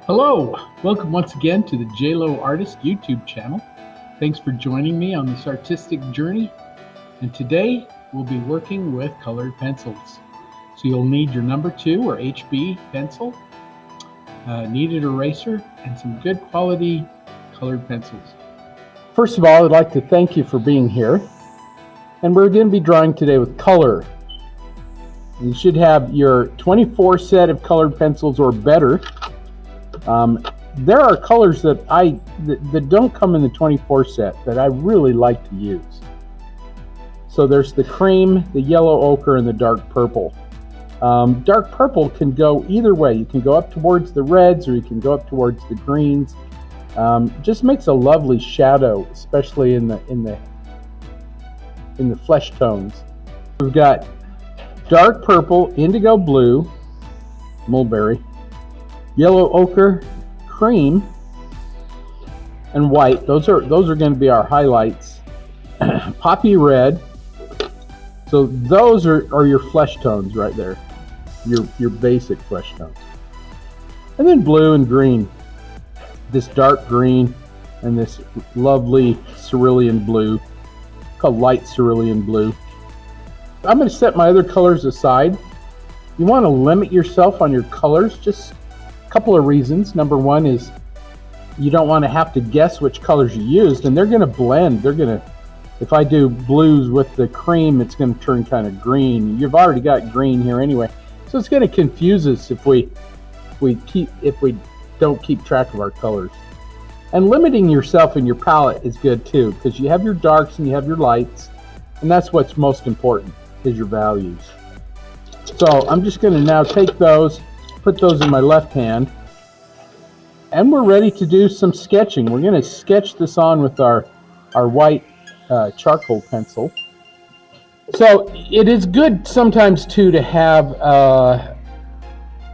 Hello, welcome once again to the J Lowe Artist YouTube channel. Thanks for joining me on this artistic journey. And today we'll be working with colored pencils. So you'll need your number 2 or HB pencil, kneaded eraser, and some good quality colored pencils. First of all, I'd like to thank you for being here. And we're going to be drawing today with color. You should have your 24 set of colored pencils or better. There are colors that don't come in the 24 set that I really like to use. So there's the cream, the yellow ochre, and the dark purple. Dark purple can go either way. You can go up towards the reds or you can go up towards the greens. Just makes a lovely shadow, especially in the flesh tones. We've got dark purple, indigo blue, mulberry, yellow ochre, cream, and white. Those are going to be our highlights. Poppy red. So those are your flesh tones right there. Your basic flesh tones. And then blue and green. This dark green and this lovely cerulean blue, called light cerulean blue. I'm going to set my other colors aside. You want to limit yourself on your colors, just couple of reasons. Number one is you don't want to have to guess which colors you used, and they're going to blend. If I do blues with the cream, it's going to turn kind of green. You've already got green here anyway, so it's going to confuse us if we don't keep track of our colors. And limiting yourself in your palette is good too, because you have your darks and you have your lights, and that's what's most important, is your values. So I'm just going to now take those, put those in my left hand, and we're ready to do some sketching. We're going to sketch this on with our white charcoal pencil. So it is good sometimes too to have a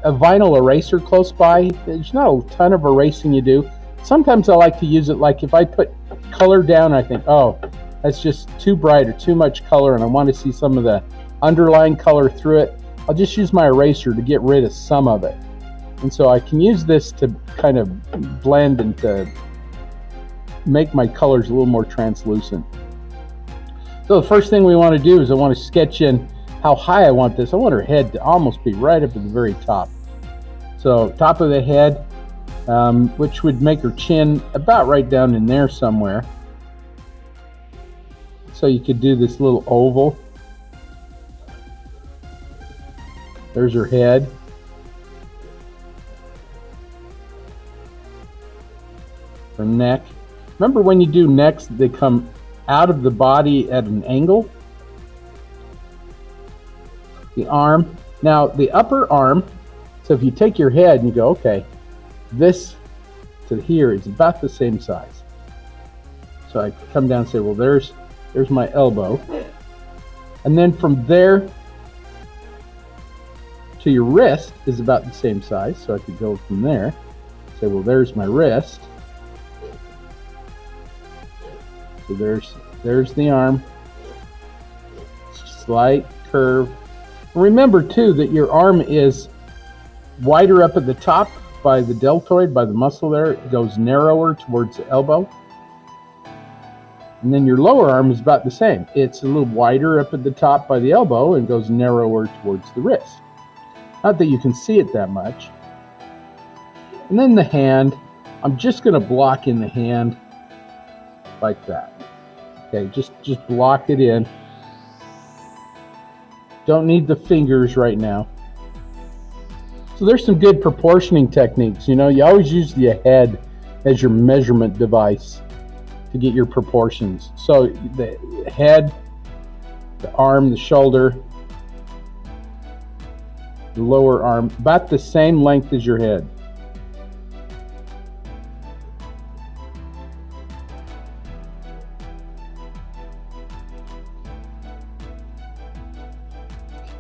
vinyl eraser close by. There's not a ton of erasing you do. Sometimes I like to use it, like if I put color down, I think, oh, that's just too bright or too much color, and I want to see some of the underlying color through it. I'll just use my eraser to get rid of some of it. And so I can use this to kind of blend and to make my colors a little more translucent. So the first thing we want to do is I want to sketch in how high I want this. I want her head to almost be right up at the very top. So top of the head, which would make her chin about right down in there somewhere. So you could do this little oval. There's her head. Her neck. Remember when you do necks, they come out of the body at an angle? The arm. Now the upper arm, so if you take your head and you go, okay, this to here is about the same size. So I come down and say, well, there's my elbow. And then from there to your wrist is about the same size, so I could go from there, say, well, there's my wrist. So there's the arm. Slight curve. Remember too that your arm is wider up at the top by the deltoid, by the muscle there. It goes narrower towards the elbow. And then your lower arm is about the same. It's a little wider up at the top by the elbow and goes narrower towards the wrist. Not that you can see it that much. And then the hand, I'm just going to block in the hand like that. Okay, just block it in. Don't need the fingers right now. So there's some good proportioning techniques. You know, you always use the head as your measurement device to get your proportions. So the head, the arm, the shoulder, the lower arm, about the same length as your head.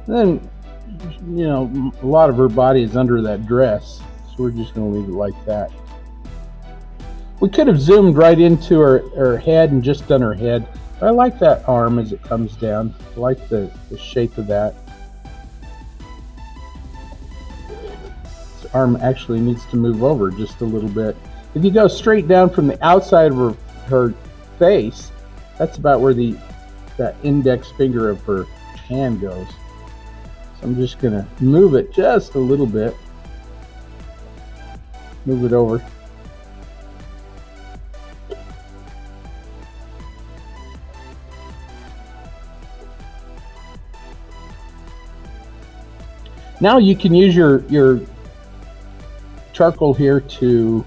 Then, you know, a lot of her body is under that dress, so we're just going to leave it like that. We could have zoomed right into her head and just done her head. But I like that arm as it comes down. I like the shape of that. arm actually needs to move over just a little bit. If you go straight down from the outside of her face, that's about where that index finger of her hand goes. So I'm just going to move it just a little bit. Move it over. Now you can use your charcoal here to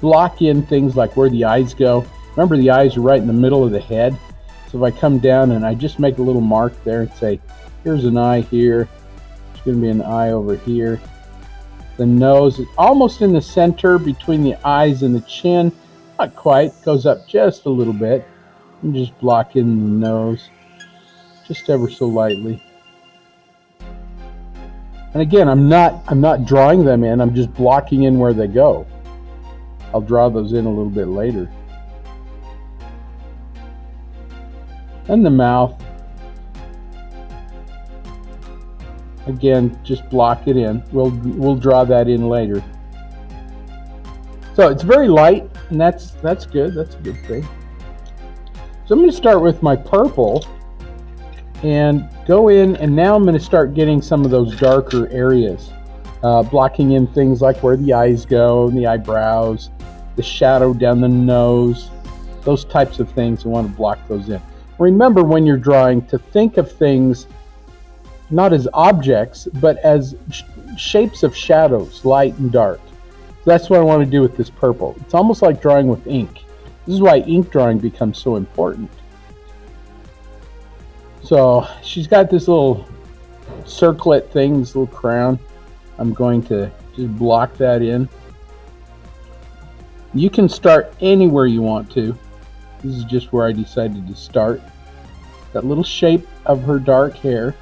block in things like where the eyes go. Remember, the eyes are right in the middle of the head. So if I come down and I just make a little mark there and say, here's an eye here, there's going to be an eye over here. The nose is almost in the center between the eyes and the chin. Not quite, goes up just a little bit. And just block in the nose, just ever so lightly. And again, I'm not drawing them in, I'm just blocking in where they go. I'll draw those in a little bit later. And the mouth. Again, just block it in. We'll draw that in later. So it's very light, and that's good. That's a good thing. So I'm going to start with my purple and go in, and now I'm going to start getting some of those darker areas, blocking in things like where the eyes go, and the eyebrows, the shadow down the nose, those types of things. I want to block those in. Remember, when you're drawing, to think of things not as objects, but as shapes of shadows, light and dark. So that's what I want to do with this purple. It's almost like drawing with ink. This is why ink drawing becomes so important. So she's got this little circlet thing, this little crown. I'm going to just block that in. You can start anywhere you want to. This is just where I decided to start. That little shape of her dark hair.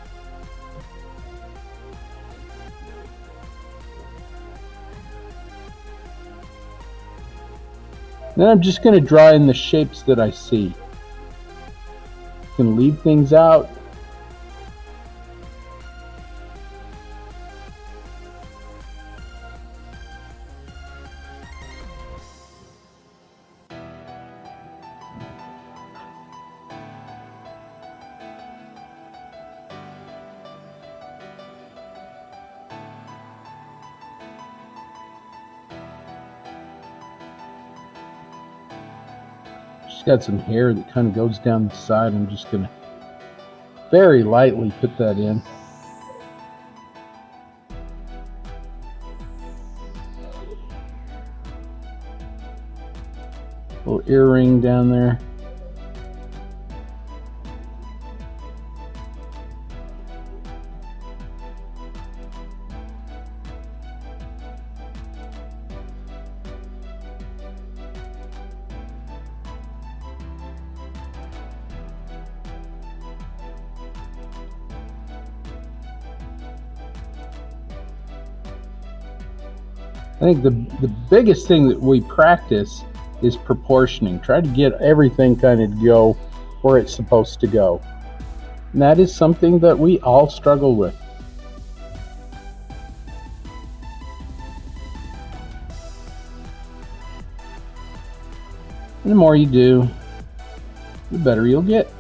Then I'm just going to draw in the shapes that I see. You can leave things out. Got some hair that kind of goes down the side. I'm just going to very lightly put that in. Little earring down there. I think the biggest thing that we practice is proportioning. Try to get everything kind of to go where it's supposed to go. And that is something that we all struggle with. And the more you do, the better you'll get.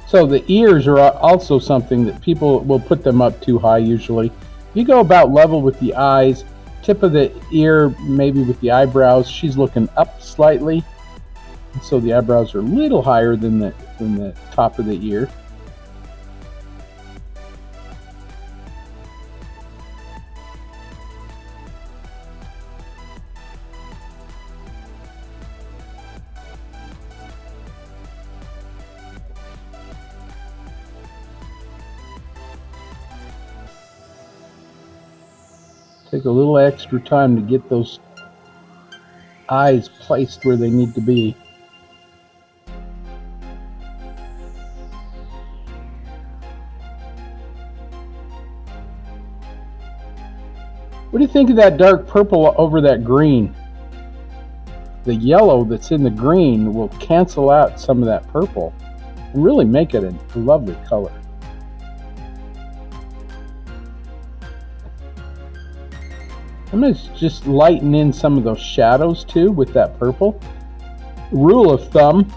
So the ears are also something that people will put them up too high usually. If you go about level with the eyes, tip of the ear maybe with the eyebrows, she's looking up slightly. So the eyebrows are a little higher than the top of the ear. Take a little extra time to get those eyes placed where they need to be. What do you think of that dark purple over that green? The yellow that's in the green will cancel out some of that purple. and really make it a lovely color. I'm going to just lighten in some of those shadows too with that purple. Rule of thumb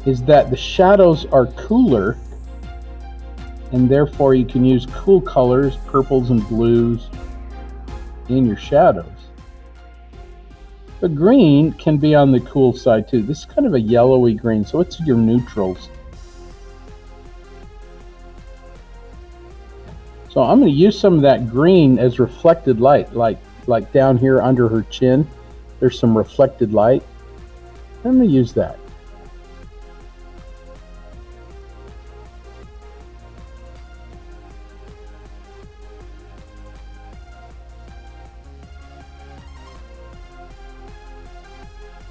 is that the shadows are cooler, and therefore you can use cool colors, purples and blues, in your shadows. But green can be on the cool side too. This is kind of a yellowy green, so it's your neutrals. So I'm going to use some of that green as reflected light, like down here under her chin. There's some reflected light. I'm going to use that.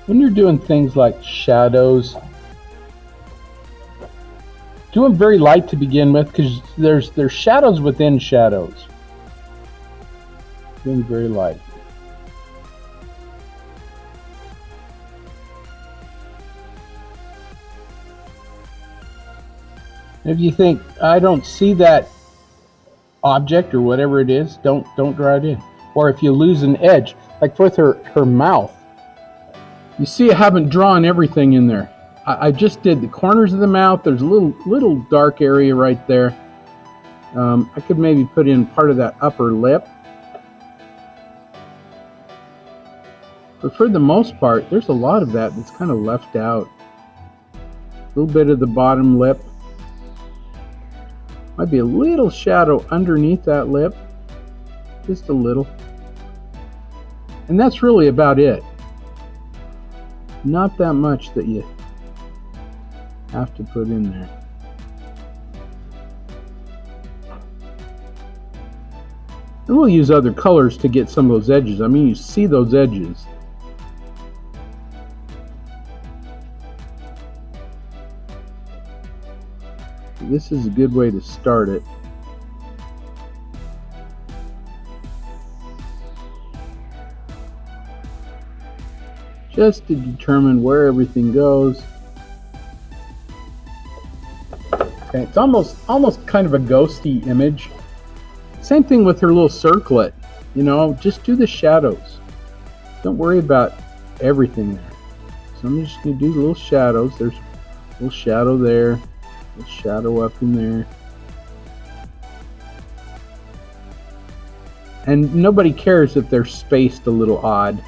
When you're doing things like shadows, do them very light to begin with, because there's shadows within shadows. Do them very light. If you think, I don't see that object or whatever it is, don't draw it in. Or if you lose an edge, like with her mouth, you see I haven't drawn everything in there. I just did the corners of the mouth. There's a little dark area right there. I could maybe put in part of that upper lip. But for the most part, there's a lot of that that's kind of left out. A little bit of the bottom lip. Might be a little shadow underneath that lip. Just a little. And that's really about it. Not that much that you have to put in there. And we'll use other colors to get some of those edges. I mean, you see those edges. This is a good way to start it. Just to determine where everything goes. Okay, it's almost kind of a ghosty image. Same thing with her little circlet. You know, just do the shadows. Don't worry about everything there. So I'm just going to do little shadows. There's a little shadow there, a little shadow up in there. And nobody cares if they're spaced a little odd.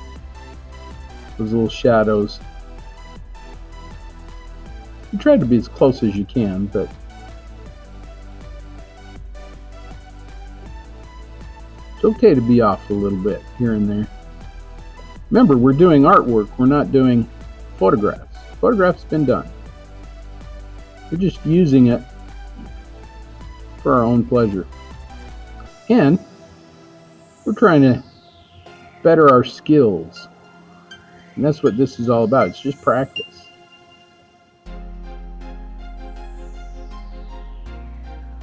Those little shadows. You try to be as close as you can, but it's okay to be off a little bit here and there. Remember, we're doing artwork, we're not doing photographs. Photographs have been done. We're just using it for our own pleasure. And we're trying to better our skills. And that's what this is all about. It's just practice.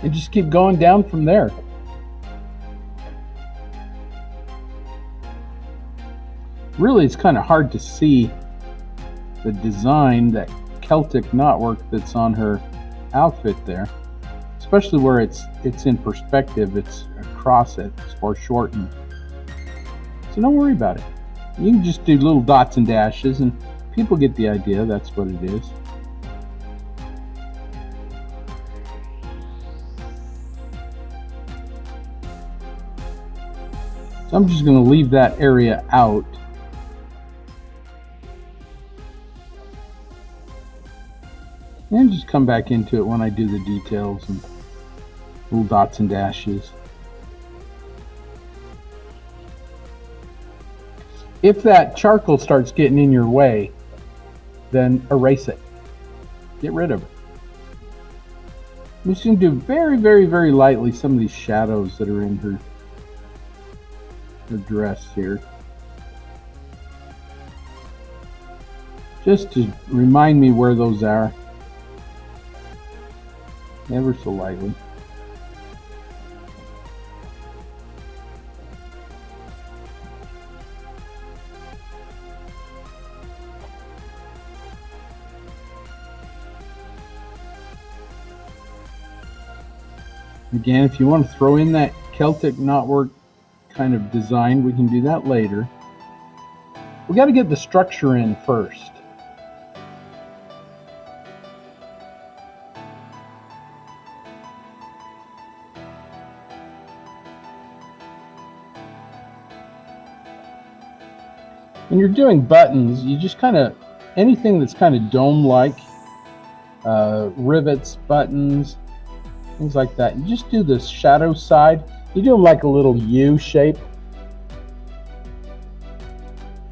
And just keep going down from there. Really, it's kind of hard to see the design, that Celtic knotwork that's on her outfit there. Especially where it's in perspective, it's across it, it's foreshortened. So don't worry about it. You can just do little dots and dashes, and people get the idea. That's what it is. So I'm just going to leave that area out. And just come back into it when I do the details and little dots and dashes. If that charcoal starts getting in your way, then erase it. Get rid of it. I'm just going to do very, very, very lightly some of these shadows that are in her dress here. Just to remind me where those are. Ever so lightly. Again, if you want to throw in that Celtic knotwork kind of design, we can do that later. We got to get the structure in first. When you're doing buttons, you just kind of, anything that's kind of dome-like, rivets, buttons, things like that, you just do the shadow side. You do them like a little U shape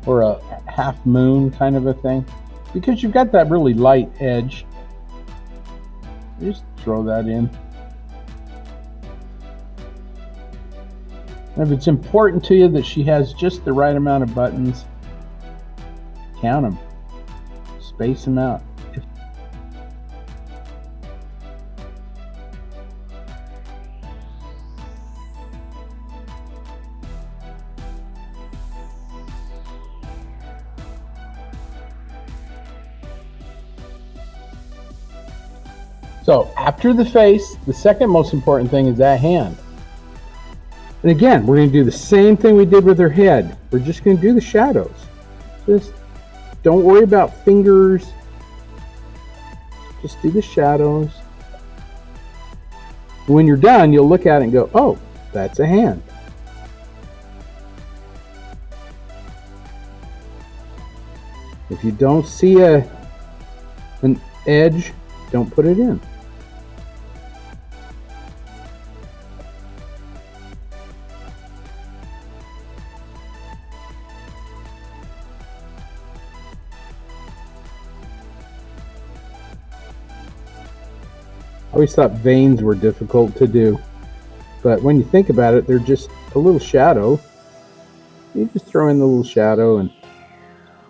or a half moon kind of a thing, because you've got that really light edge. Just throw that in. And if it's important to you that she has just the right amount of buttons, count them, space them out. So after the face, the second most important thing is that hand. And again, we're going to do the same thing we did with her head. We're just going to do the shadows. Just don't worry about fingers. Just do the shadows. When you're done, you'll look at it and go, oh, that's a hand. If you don't see an edge, don't put it in. I always thought veins were difficult to do, but when you think about it, they're just a little shadow. You just throw in the little shadow and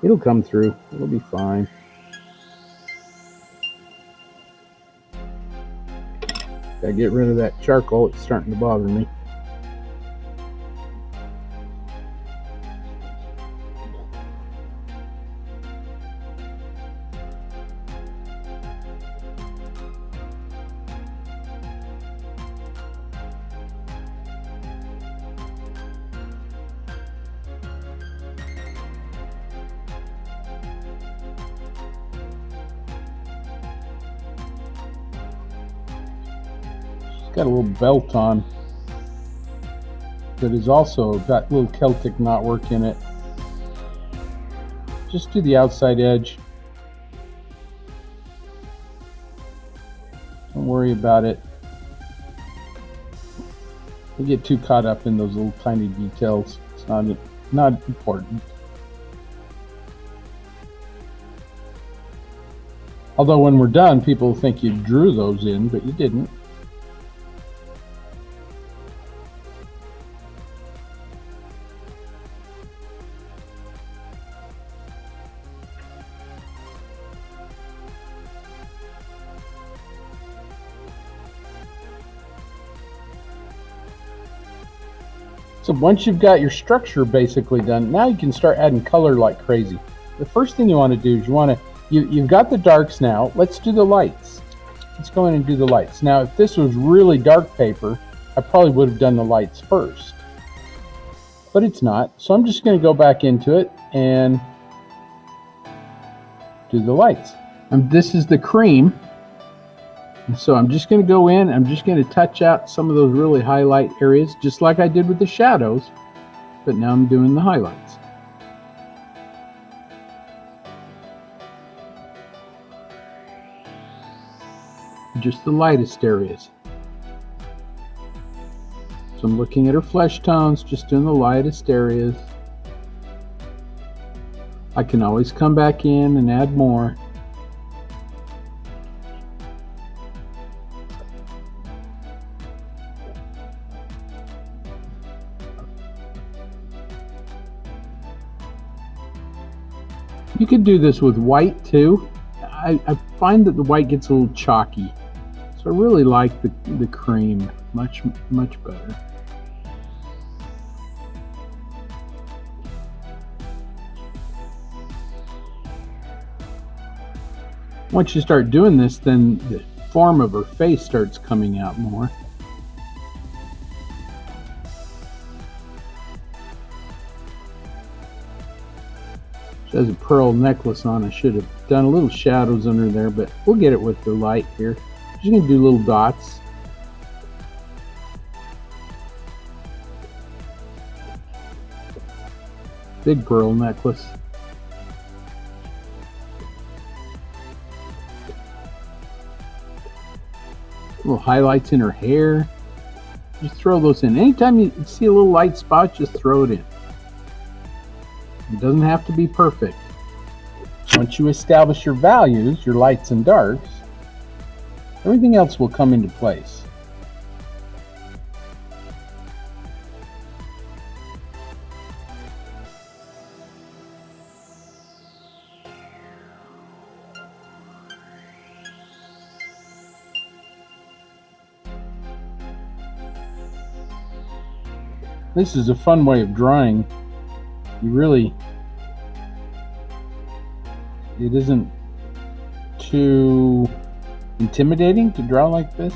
it'll come through. It'll be fine. Gotta get rid of that charcoal. It's starting to bother me. Got a little belt on that is also got little Celtic knotwork in it. Just do the outside edge. Don't worry about it. You get too caught up in those little tiny details. It's not important. Although when we're done, people think you drew those in, but you didn't. So once you've got your structure basically done, now you can start adding color like crazy. The first thing you want to do is you've got the darks now. Let's do the lights. Let's go in and do the lights. Now, if this was really dark paper, I probably would have done the lights first, but it's not. So I'm just going to go back into it and do the lights. And this is the cream. And so I'm just going to go in, I'm just going to touch out some of those really highlight areas, just like I did with the shadows, but now I'm doing the highlights. Just the lightest areas. So I'm looking at her flesh tones, just doing the lightest areas. I can always come back in and add more. You could do this with white too. I find that the white gets a little chalky. So I really like the cream much better. Once you start doing this, then the form of her face starts coming out more. She has a pearl necklace on. I should have done a little shadows under there, but we'll get it with the light here. She's going to do little dots. Big pearl necklace. Little highlights in her hair. Just throw those in. Anytime you see a little light spot, just throw it in. It doesn't have to be perfect. Once you establish your values, your lights and darks, everything else will come into place. This is a fun way of drawing. It isn't too intimidating to draw like this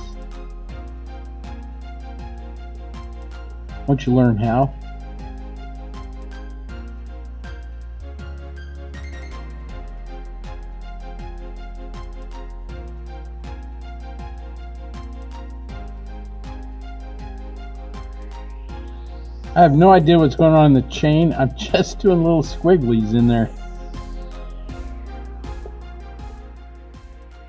once you learn how. I have no idea what's going on in the chain. I'm just doing little squigglies in there.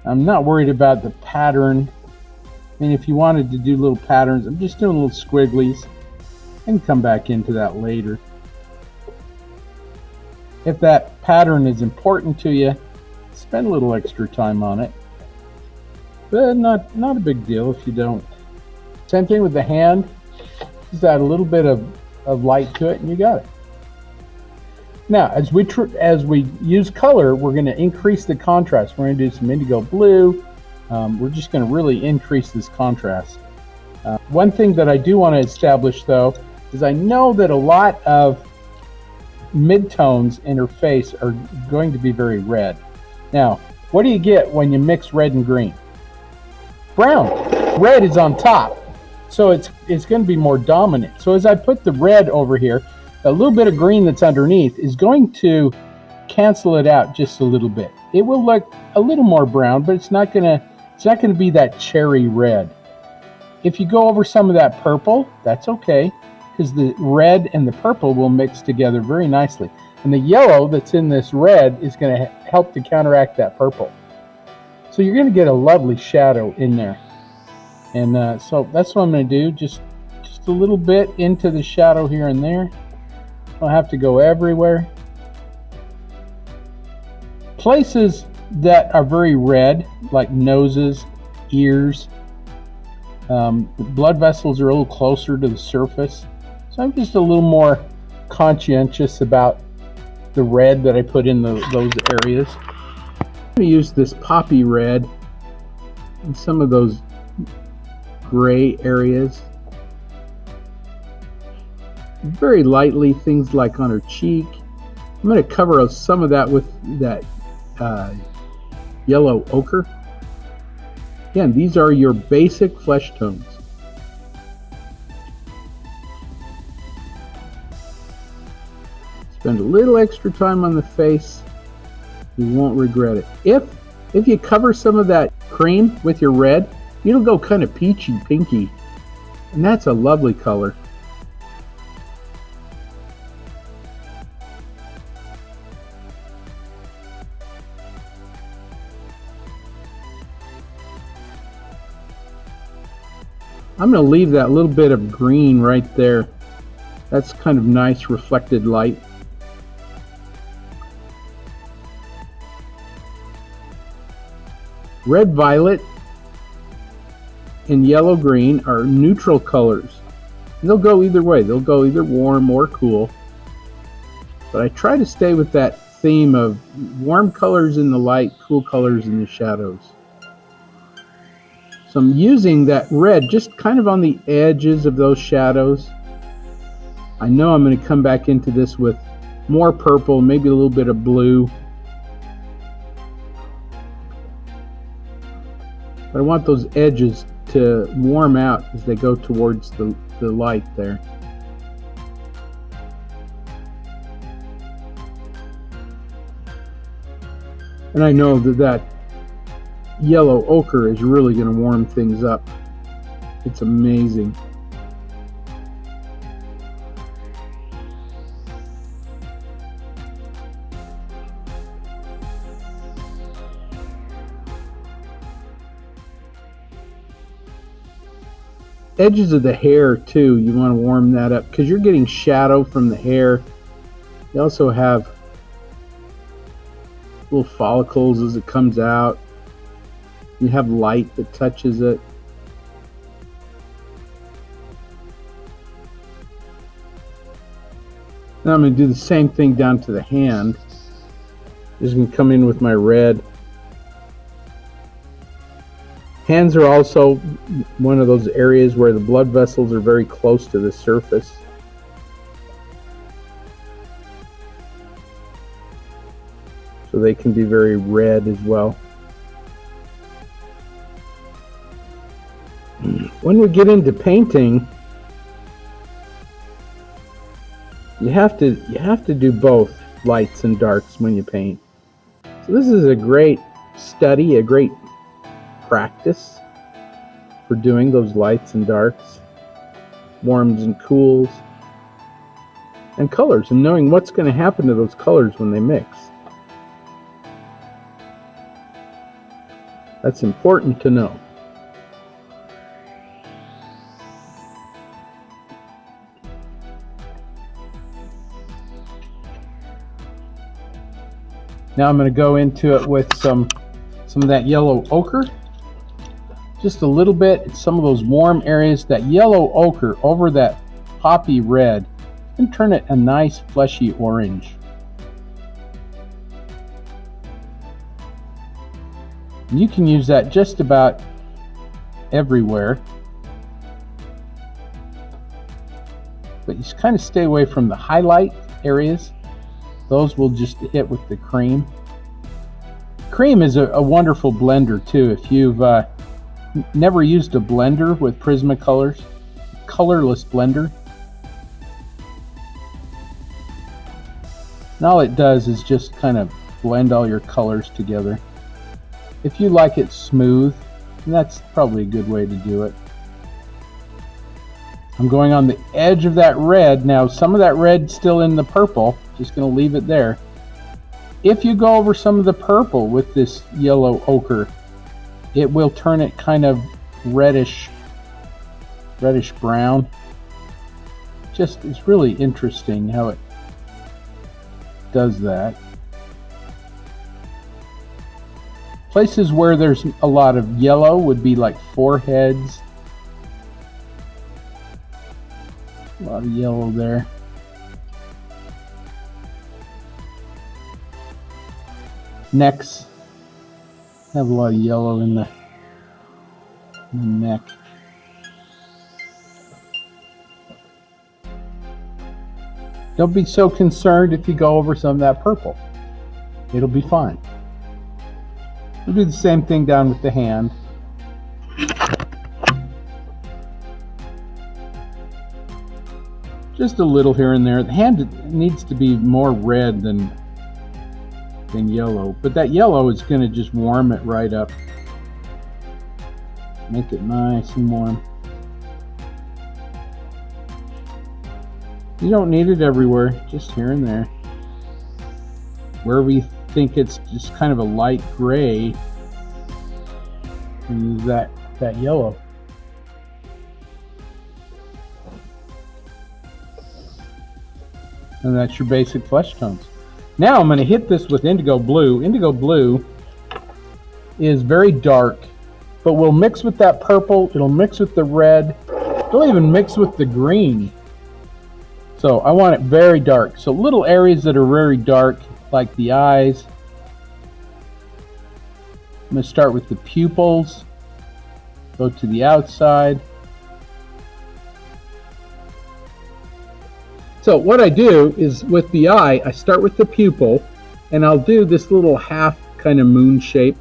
I'm not worried about the pattern. I mean, if you wanted to do little patterns, I'm just doing little squigglies. I can come back into that later. If that pattern is important to you, spend a little extra time on it. But not a big deal if you don't. Same thing with the hand. Just add a little bit of light to it and you got it. Now, as we use color, we're going to increase the contrast. We're going to do some indigo blue. We're just going to really increase this contrast. One thing that I do want to establish, though, is I know that a lot of midtones in her face are going to be very red. Now, what do you get when you mix red and green? Brown. Red is on top. So it's going to be more dominant. So as I put the red over here, a little bit of green that's underneath is going to cancel it out just a little bit. It will look a little more brown, but it's not going to be that cherry red. If you go over some of that purple, that's okay, because the red and the purple will mix together very nicely. And the yellow that's in this red is going to help to counteract that purple. So you're going to get a lovely shadow in there. And so that's what I'm going to do, just a little bit into the shadow here and there. Don't have to go everywhere. Places that are very red, like noses, ears, the blood vessels are a little closer to the surface. So I'm just a little more conscientious about the red that I put in those areas. I'm going to use this poppy red in some of those gray areas. Very lightly, things like on her cheek. I'm going to cover some of that with that yellow ochre. Again, these are your basic flesh tones. Spend a little extra time on the face. You won't regret it. If you cover some of that cream with your red, it'll go kind of peachy pinky, and that's a lovely color. I'm going to leave that little bit of green right there. That's kind of nice reflected light. Red violet and yellow green are neutral colors. They'll go either way. They'll go either warm or cool. But I try to stay with that theme of warm colors in the light, cool colors in the shadows. So I'm using that red just kind of on the edges of those shadows. I know I'm going to come back into this with more purple, maybe a little bit of blue. But I want those edges to warm out as they go towards the light there. And I know that that yellow ochre is really going to warm things up. It's amazing. Edges of the hair too, you want to warm that up because you're getting shadow from the hair. You also have little follicles as it comes out. You have light that touches it. Now I'm going to do the same thing down to the hand. Just going to come in with my red. Hands are also one of those areas where the blood vessels are very close to the surface. So they can be very red as well. When we get into painting, you have to do both lights and darks when you paint. So this is a great study, a great practice for doing those lights and darks, warms and cools, and colors, and knowing what's going to happen to those colors when they mix. That's important to know. Now I'm going to go into it with some of that yellow ochre. Just a little bit, some of those warm areas, that yellow ochre over that poppy red, and turn it a nice fleshy orange. And you can use that just about everywhere. But you just kind of stay away from the highlight areas. Those will just hit with the cream. Cream is a wonderful blender too. If you've never used a blender with Prismacolors, colorless blender, and all it does is just kind of blend all your colors together. If you like it smooth, that's probably a good way to do it. I'm going on the edge of that red. Now some of that red's still in the purple. Just going to leave it there. If you go over some of the purple with this yellow ochre, it will turn it kind of reddish brown. Just, it's really interesting how it does that. Places where there's a lot of yellow would be like foreheads. A lot of yellow there. Necks have a lot of yellow in the neck. Don't be so concerned if you go over some of that purple. It'll be fine. We'll do the same thing down with the hand. Just a little here and there. The hand needs to be more red than yellow, but that yellow is going to just warm it right up. Make it nice and warm. You don't need it everywhere, just here and there. Where we think it's just kind of a light gray, use that yellow. And that's your basic flesh tones. Now I'm going to hit this with indigo blue. Indigo blue is very dark, but will mix with that purple. It'll mix with the red. It'll even mix with the green. So I want it very dark. So little areas that are very dark, like the eyes. I'm going to start with the pupils. Go to the outside. So what I do is with the eye, I start with the pupil, and I'll do this little half kind of moon shape.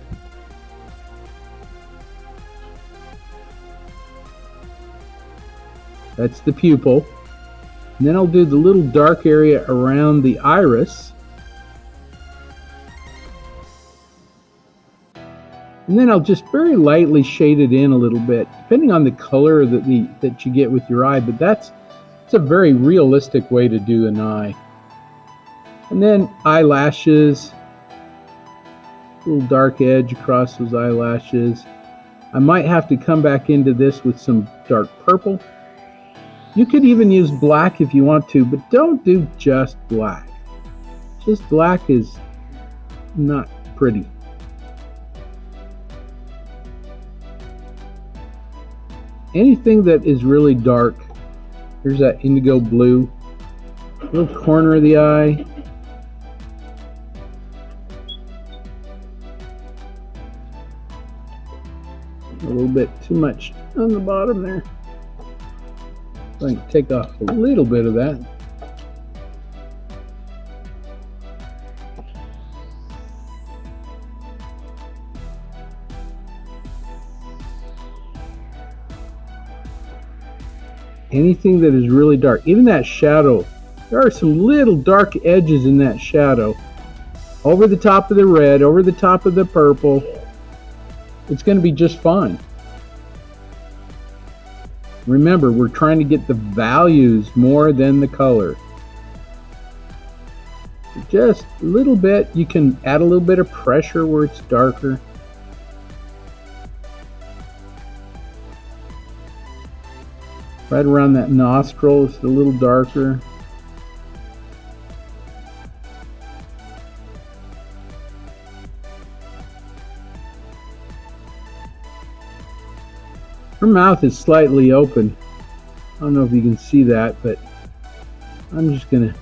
That's the pupil. And then I'll do the little dark area around the iris. And then I'll just very lightly shade it in a little bit, depending on the color that you get with your eye. But it's a very realistic way to do an eye. And then eyelashes, a little dark edge across those eyelashes. I might have to come back into this with some dark purple. You could even use black if you want to, but don't do just black. Just black is not pretty. Anything that is really dark, here's that indigo blue, little corner of the eye. A little bit too much on the bottom there. So I can take off a little bit of that. Anything that is really dark, even that shadow, there are some little dark edges in that shadow. Over the top of the red, over the top of the purple, it's going to be just fine. Remember, we're trying to get the values more than the color. Just a little bit, you can add a little bit of pressure where it's darker. Right around that nostril, it's a little darker. Her mouth is slightly open. I don't know if you can see that, but I'm just gonna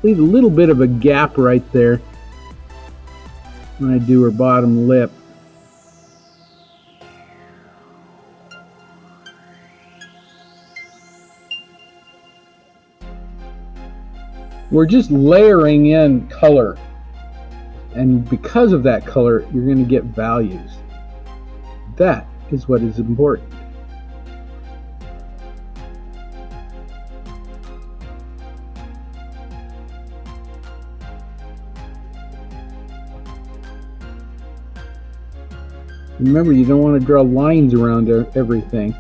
leave a little bit of a gap right there when I do her bottom lip. We're just layering in color, and because of that color, you're going to get values. That is what is important. Remember, you don't want to draw lines around everything.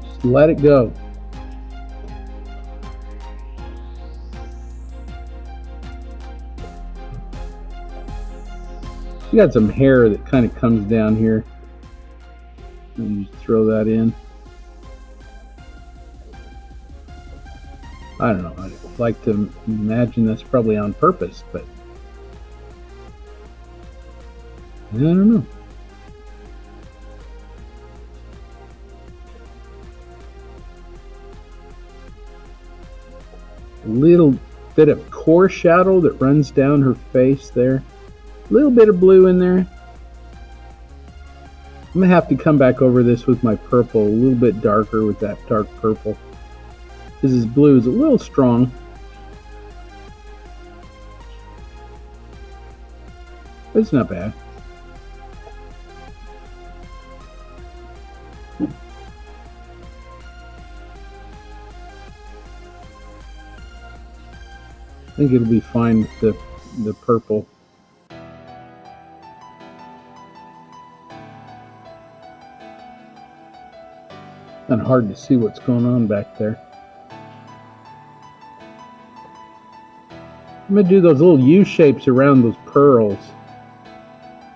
Just let it go. You got some hair that kind of comes down here. And you throw that in. I don't know. I'd like to imagine that's probably on purpose, but I don't know. A little bit of core shadow that runs down her face there. A little bit of blue in there. I'm going to have to come back over this with my purple, a little bit darker with that dark purple. Because this blue is a little strong. But it's not bad. I think it'll be fine with the purple. Kind of hard to see what's going on back there. I'm going to do those little U shapes around those pearls.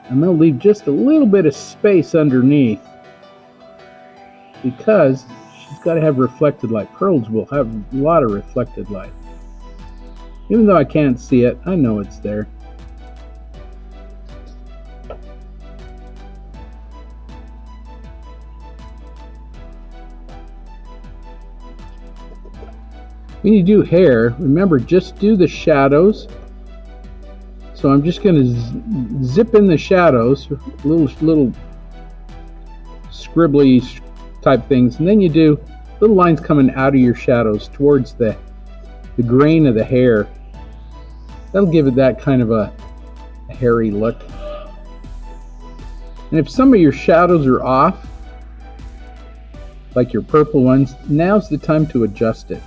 I'm going to leave just a little bit of space underneath because she's got to have reflected light. Pearls will have a lot of reflected light. Even though I can't see it, I know it's there. When you do hair, remember, just do the shadows. So I'm just going to zip in the shadows, little scribbly type things, and then you do little lines coming out of your shadows towards the grain of the hair. That'll give it that kind of a hairy look. And if some of your shadows are off, like your purple ones, now's the time to adjust it.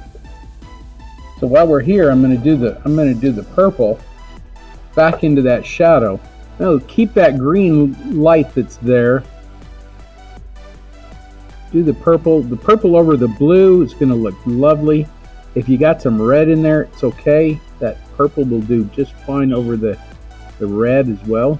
So while we're here, I'm going to do the purple. back into that shadow. Now keep that green light that's there. Do the purple. The purple over the blue is going to look lovely. If you got some red in there, it's okay. That purple will do just fine over the red as well.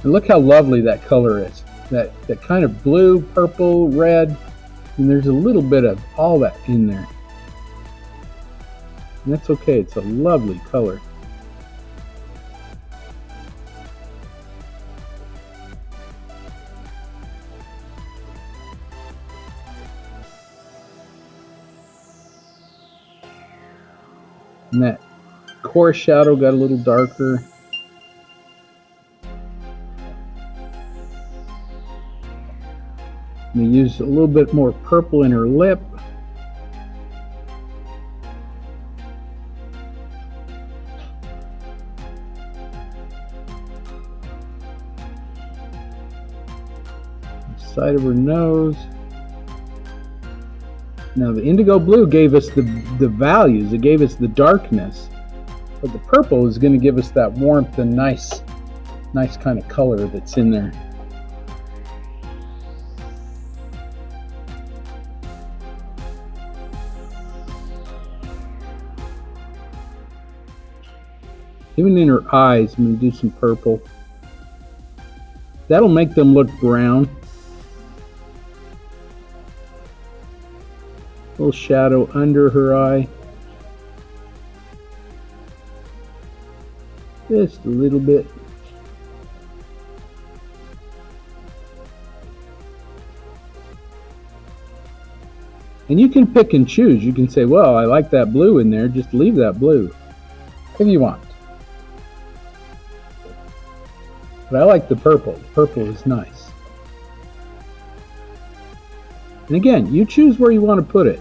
And look how lovely that color is. That kind of blue, purple, red, and there's a little bit of all that in there. And that's okay, it's a lovely color. And that core shadow got a little darker. We use a little bit more purple in her lip. Side of her nose. Now the indigo blue gave us the values, it gave us the darkness, but the purple is going to give us that warmth and nice kind of color that's in there. Even in her eyes, I'm going to do some purple. That'll make them look brown. A little shadow under her eye. Just a little bit. And you can pick and choose. You can say, well, I like that blue in there. Just leave that blue if you want. But I like the purple. Purple is nice. And again, you choose where you want to put it.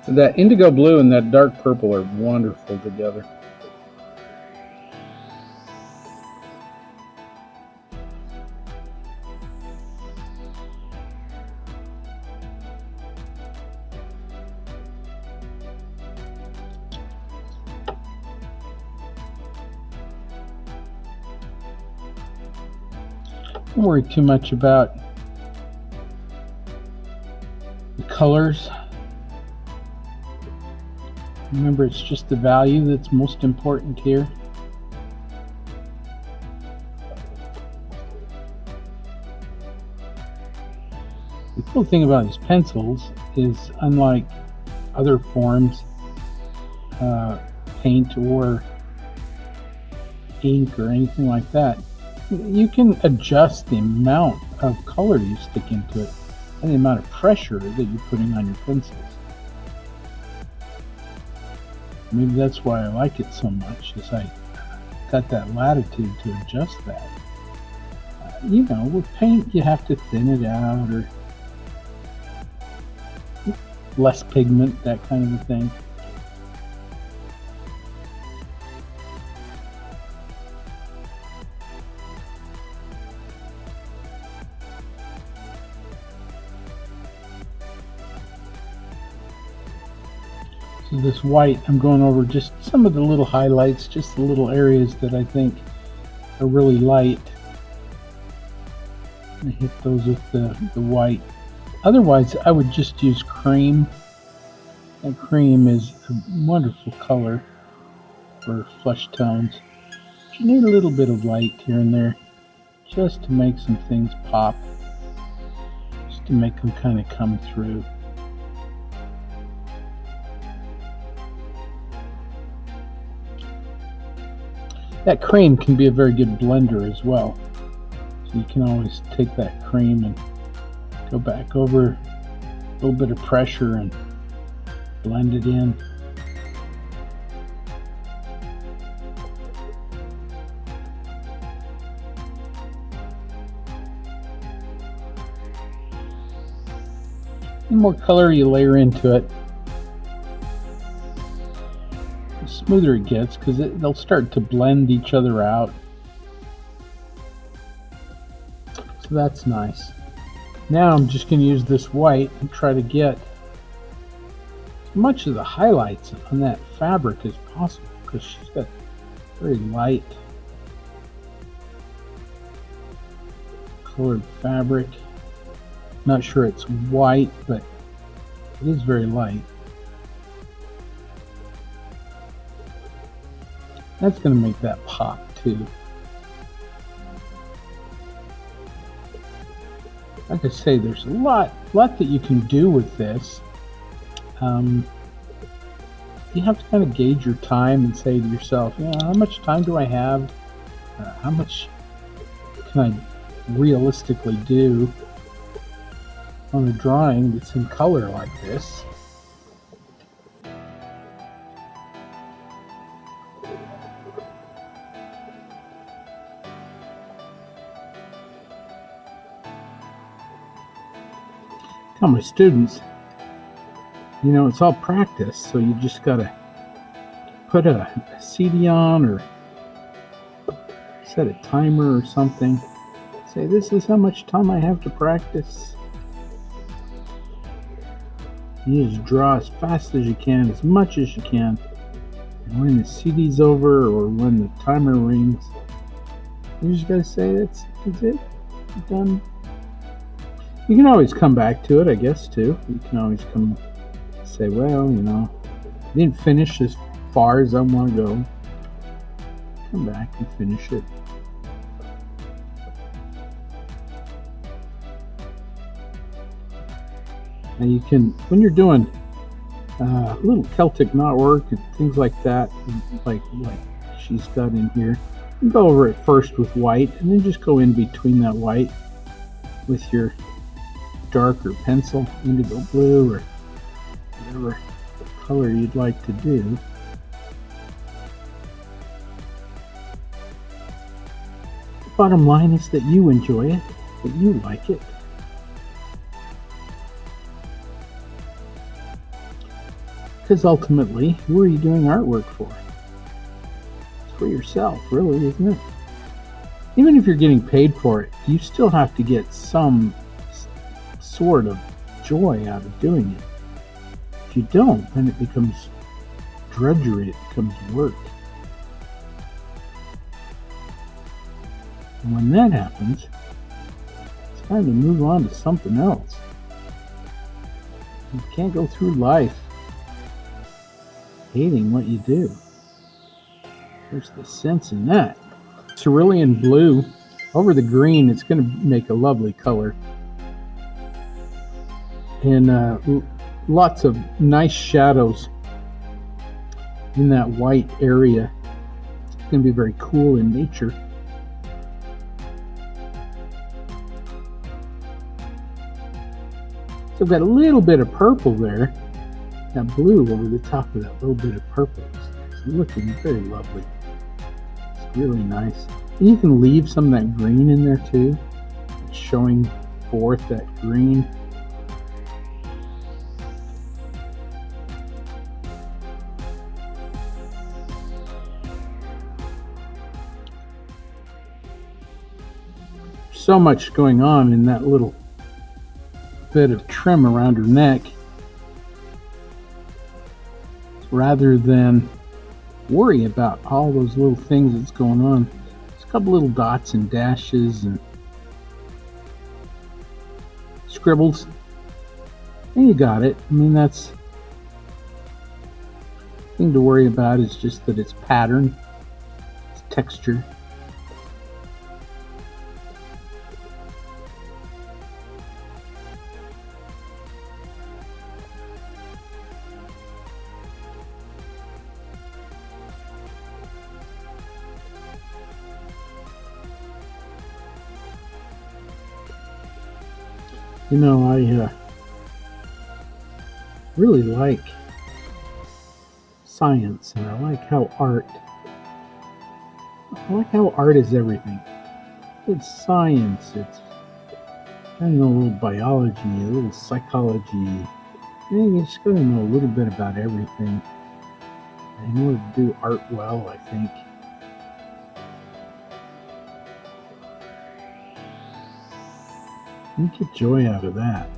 That indigo blue and that dark purple are wonderful together. Don't worry too much about the colors. Remember, it's just the value that's most important here. The cool thing about these pencils is, unlike other forms, paint or ink or anything like that, you can adjust the amount of color you stick into it and the amount of pressure that you're putting on your pencils. Maybe that's why I like it so much, is I got that latitude to adjust that. You know, with paint you have to thin it out, or less pigment, that kind of a thing. So this white, I'm going over just some of the little highlights, just the little areas that I think are really light. I hit those with the white. Otherwise, I would just use cream. And cream is a wonderful color for flesh tones. But you need a little bit of light here and there, just to make some things pop, just to make them kind of come through. That cream can be a very good blender as well. So you can always take that cream and Go back over a little bit of pressure and blend it in. The more color you layer into it, the smoother it gets, because they'll start to blend each other out. So that's nice. Now I'm just going to use this white and try to get as much of the highlights on that fabric as possible, because she's got very light colored fabric. Not sure it's white, but it is very light. That's going to make that pop too. Like I say, there's a lot that you can do with this. You have to kind of gauge your time and say to yourself, you know, how much time do I have? How much can I realistically do on a drawing that's in color like this? Tell my students, you know, it's all practice, so you just gotta put a CD on or set a timer or something. Say, this is how much time I have to practice. You just draw as fast as you can, as much as you can. And when the CD's over or when the timer rings, you just gotta say, that's it, you're done. You can always come back to it, I guess, too. You can always come say, well, you know, I didn't finish as far as I want to go. Come back and finish it. Now you can, when you're doing little Celtic knotwork and things like that, like she's got in here, you go over it first with white and then just go in between that white with your darker pencil, indigo blue, or whatever color you'd like to do. The bottom line is that you enjoy it, that you like it. Because ultimately, who are you doing artwork for? It's for yourself, really, isn't it? Even if you're getting paid for it, you still have to get some sort of joy out of doing it. If you don't, then it becomes drudgery, it becomes work. And when that happens, it's time to move on to something else. You can't go through life hating what you do. There's the sense in that. Cerulean blue over the green, it's going to make a lovely color. And lots of nice shadows in that white area. It's going to be very cool in nature. So I've got a little bit of purple there. That blue over the top of that little bit of purple. It's looking very lovely. It's really nice. And you can leave some of that green in there too. It's showing forth that green. So much going on in that little bit of trim around her neck. Rather than worry about all those little things that's going on. There's a couple little dots and dashes and scribbles. And you got it. I mean, that's the thing to worry about is just that it's pattern, it's texture. You know, I really like science, and I like how art is everything. It's science, it's, I don't know, a little biology, a little psychology. You just gotta know a little bit about everything in order to do art well, I think. You get joy out of that.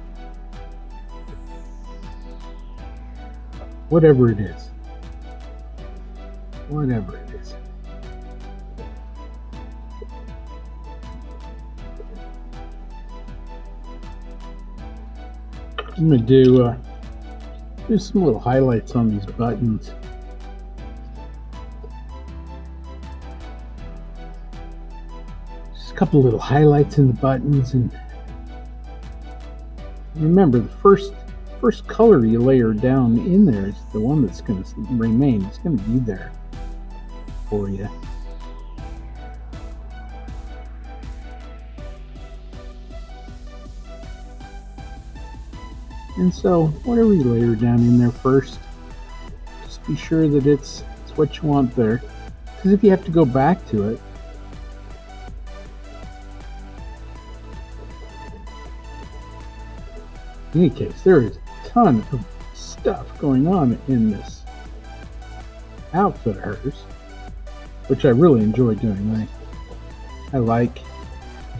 Whatever it is. Whatever it is. I'm going to do some little highlights on these buttons. Just a couple little highlights in the buttons, and remember, the first color you layer down in there is the one that's going to remain. It's going to be there for you. And so, whatever you layer down in there first, just be sure that it's what you want there. Because if you have to go back to it, in any case, there is a ton of stuff going on in this outfit of hers, which I really enjoy doing. I like to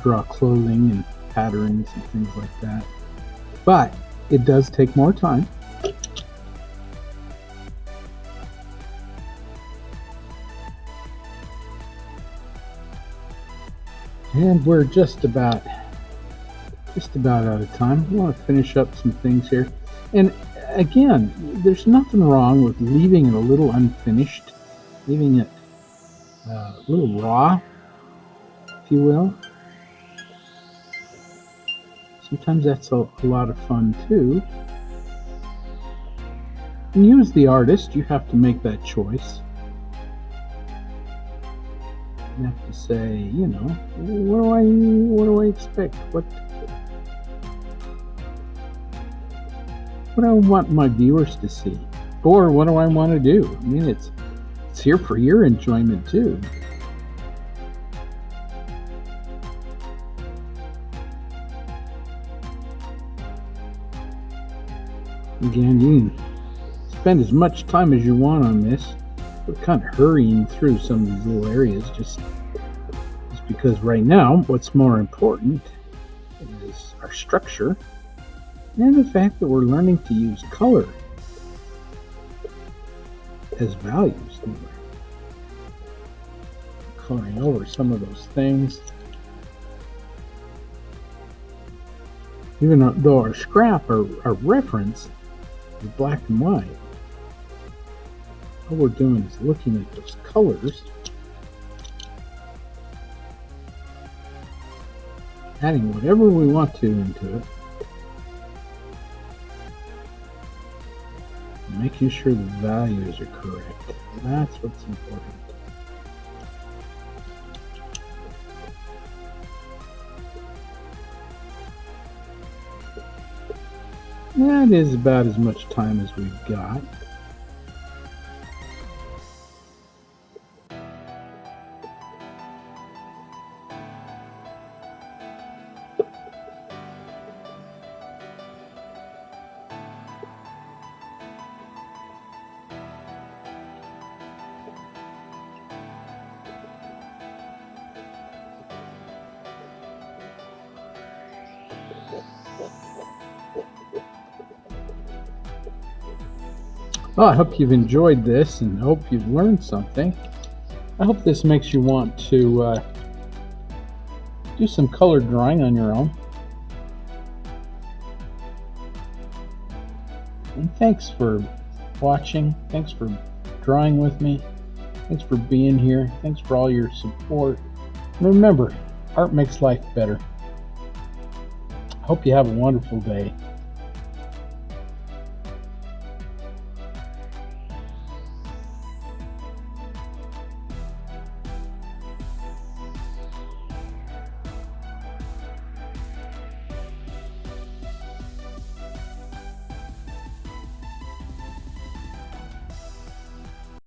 draw clothing and patterns and things like that. But it does take more time. And we're just about out of time. I want to finish up some things here. And again, there's nothing wrong with leaving it a little unfinished, leaving it a little raw, if you will. Sometimes that's a lot of fun too. And you as the artist, you have to make that choice. You have to say, you know, what do I expect? What do I want my viewers to see? Or what do I want to do? I mean, it's here for your enjoyment too. Again, you can spend as much time as you want on this. We're kind of hurrying through some of these little areas just because right now what's more important is our structure and the fact that we're learning to use color as values. Coloring over some of those things. Even though our scrap, our reference is black and white, all we're doing is looking at those colors, adding whatever we want to into it, and making sure the values are correct. That's what's important. That is about as much time as we've got. Well, I hope you've enjoyed this and hope you've learned something. I hope this makes you want to do some color drawing on your own. And thanks for watching. Thanks for drawing with me. Thanks for being here. Thanks for all your support. And remember, art makes life better. I hope you have a wonderful day.